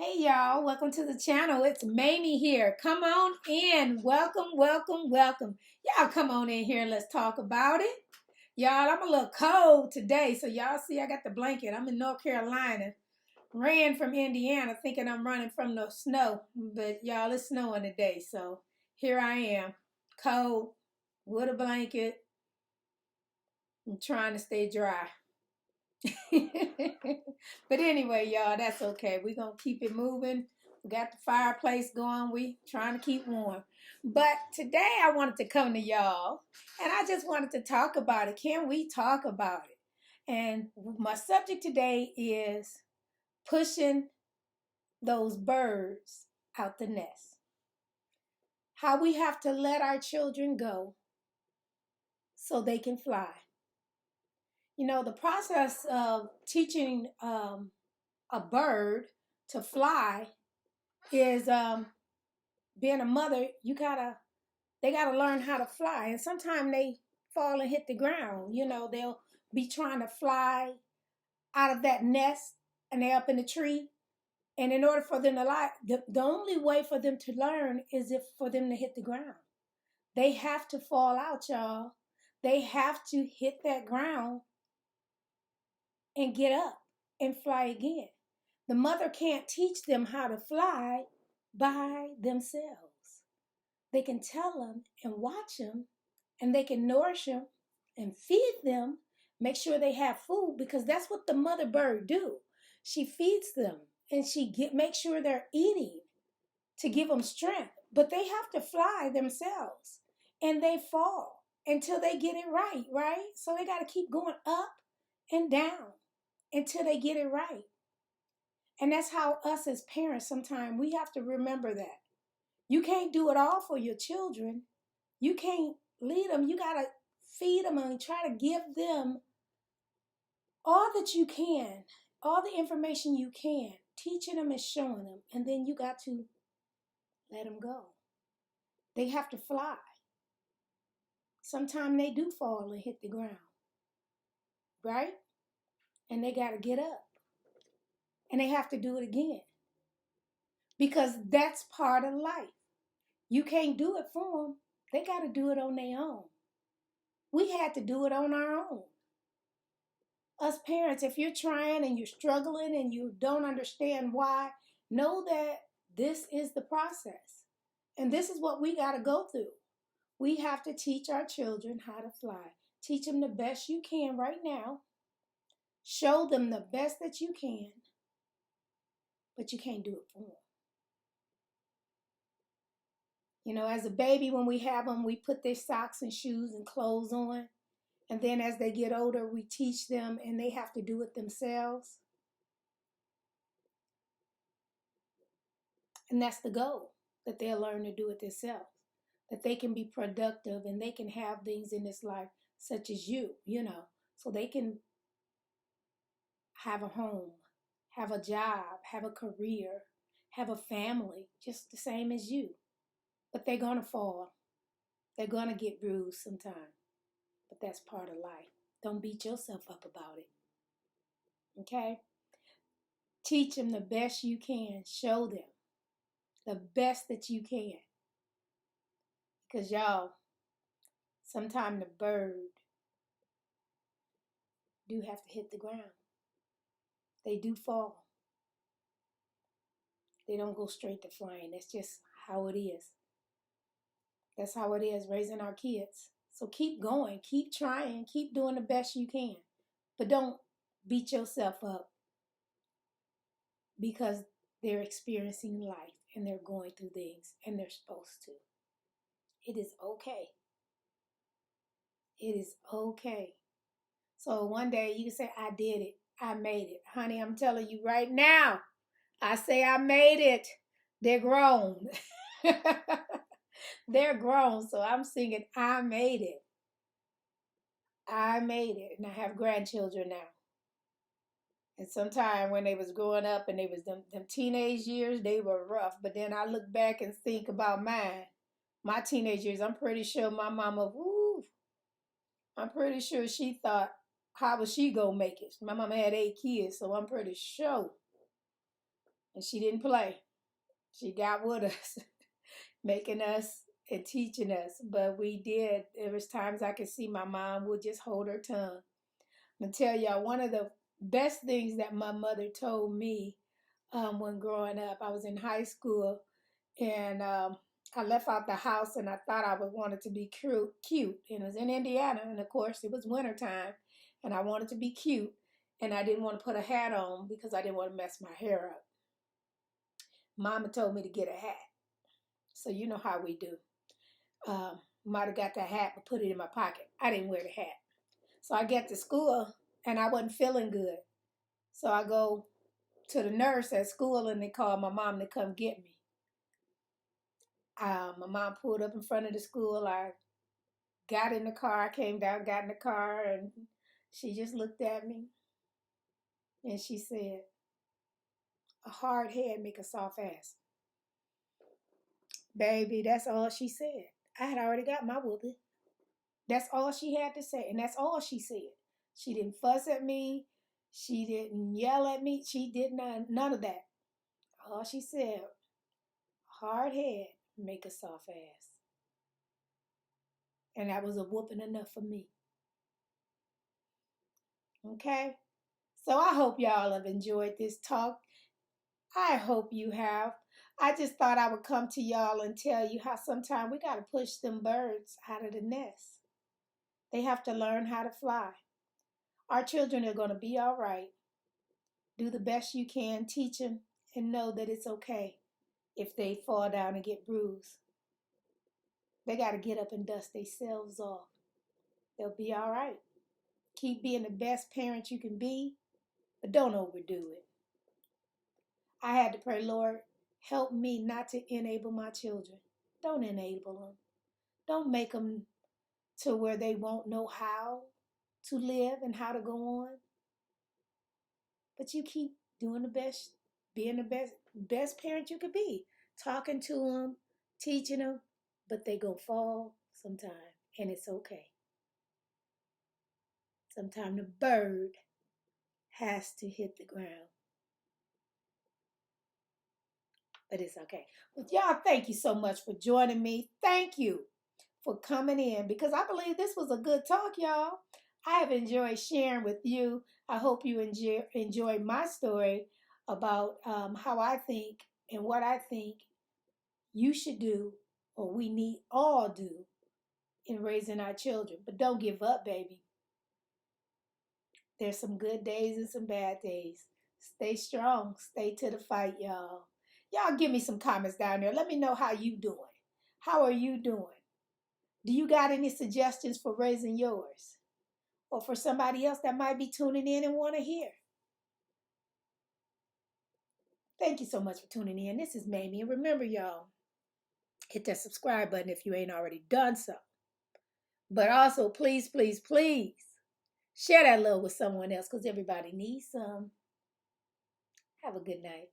Hey y'all, welcome to the channel. It's Mamie here. Come on in. Welcome, welcome, welcome. Y'all come on in here and let's talk about it. Y'all, I'm a little cold today, so y'all see I got the blanket. I'm in North Carolina. Ran from Indiana thinking I'm running from the snow, but y'all, it's snowing today, so here I am. Cold, with a blanket. I'm trying to stay dry. But anyway, y'all, that's okay. We're going to keep it moving. We got the fireplace going. We trying to keep warm. But today I wanted to come to y'all and I just wanted to talk about it. Can we talk about it? And my subject today is pushing those birds out the nest. How we have to let our children go so they can fly. You know, the process of teaching a bird to fly is being a mother. They gotta learn how to fly, and sometimes they fall and hit the ground. You know, they'll be trying to fly out of that nest, and they're up in the tree. And in order for them to lie, the only way for them to learn is if for them to hit the ground. They have to fall out, y'all. They have to hit that ground and get up and fly again. The mother can't teach them how to fly by themselves. They can tell them and watch them, and they can nourish them and feed them, make sure they have food, because that's what the mother bird do. She feeds them and make sure they're eating to give them strength. But they have to fly themselves, and they fall until they get it right, right? So they got to keep going up and down until they get it right. And that's how us as parents, sometimes we have to remember that. You can't do it all for your children. You can't lead them. You got to feed them and try to give them all that you can, all the information you can, teaching them and showing them. And then you got to let them go. They have to fly. Sometimes they do fall and hit the ground, right? And they got to get up. And they have to do it again. Because that's part of life. You can't do it for them. They got to do it on their own. We had to do it on our own. Us parents, if you're trying and you're struggling and you don't understand why, know that this is the process. And this is what we got to go through. We have to teach our children how to fly. Teach them the best you can right now. Show them the best that you can. But you can't do it for them. You know, as a baby, when we have them, we put their socks and shoes and clothes on. And then as they get older, we teach them and they have to do it themselves. And that's the goal, that they'll learn to do it themselves, that they can be productive and they can have things in this life such as you know, so they can have a home, have a job, have a career, have a family, just the same as you. But they're going to fall. They're going to get bruised sometime. But that's part of life. Don't beat yourself up about it. Okay? Teach them the best you can. Show them the best that you can. Because y'all, sometimes the bird do have to hit the ground. They do fall. They don't go straight to flying. That's just how it is. That's how it is raising our kids. So keep going, keep trying, keep doing the best you can. But don't beat yourself up because they're experiencing life and they're going through things and they're supposed to. It is okay. It is okay. So one day you can say, I did it. I made it. Honey, I'm telling you right now, I say I made it. They're grown. They're grown. So I'm singing, I made it. I made it. And I have grandchildren now. And sometime when they was growing up and they was them teenage years, they were rough. But then I look back and think about mine. My teenage years, I'm pretty sure my mama, I'm pretty sure she thought, how was she gonna make it? My mama had 8 kids, so I'm pretty sure. And she didn't play. She got with us, making us and teaching us. But we did. There was times I could see my mom would just hold her tongue. I'm gonna tell y'all one of the best things that my mother told me when growing up. I was in high school and I left out the house and I thought I would want it to be cute. And it was in Indiana, and of course it was wintertime, and I wanted to be cute, and I didn't want to put a hat on because I didn't want to mess my hair up. Mama told me to get a hat. So you know how we do. Might have got the hat but put it in my pocket. I didn't wear the hat. So I get to school and I wasn't feeling good. So I go to the nurse at school and they call my mom to come get me. My mom pulled up in front of the school. I got in the car, came down, got in the car, and she just looked at me and she said, "A hard head make a soft ass." Baby, that's all she said. I had already got my whooping. That's all she had to say, and that's all she said. She didn't fuss at me. She didn't yell at me. She did none of that. All she said, hard head, make a soft ass. And that was a whooping enough for me. Okay? So I hope y'all have enjoyed this talk. I hope you have. I just thought I would come to y'all and tell you how sometimes we got to push them birds out of the nest. They have to learn how to fly. Our children are going to be all right. Do the best you can, teach them, and know that it's okay if they fall down and get bruised. They got to get up and dust themselves off. They'll be all right. Keep being the best parent you can be, but don't overdo it. I had to pray, Lord, help me not to enable my children. Don't enable them. Don't make them to where they won't know how to live and how to go on. But you keep doing the best, being the best parent you could be. Talking to them, teaching them, but they gonna fall sometime, and it's okay. Sometimes the bird has to hit the ground. But it's okay. Well, y'all, thank you so much for joining me. Thank you for coming in because I believe this was a good talk, y'all. I have enjoyed sharing with you. I hope you enjoy my story about how I think and what I think you should do or we need all do in raising our children. But don't give up, baby. There's some good days and some bad days. Stay strong. Stay to the fight, y'all. Y'all give me some comments down there. Let me know how you doing. How are you doing? Do you got any suggestions for raising yours? Or for somebody else that might be tuning in and want to hear? Thank you so much for tuning in. This is Mamie. And remember, y'all, hit that subscribe button if you ain't already done so. But also, please, please, please, share that love with someone else because everybody needs some. Have a good night.